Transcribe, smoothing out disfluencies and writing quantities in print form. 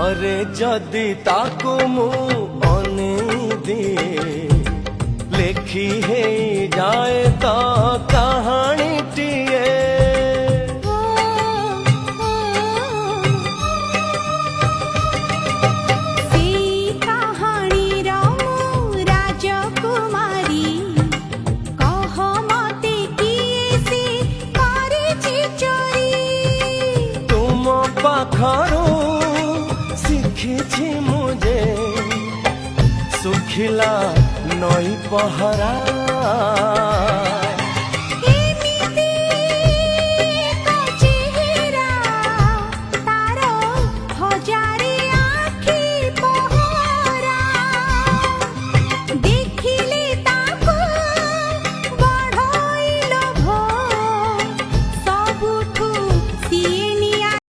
ଥରେ ଯଦି ତାକୁ ମୁଁ ଅନେଇ ଦିଏ ଲେଖି ହେଇଯାଏ ତ କାହାଣୀଟିଏ। ପାଖରୁ ଶିଖିଛି ମୁଁ ଯେ ଶୁଖିଲା ନଈ ପହରା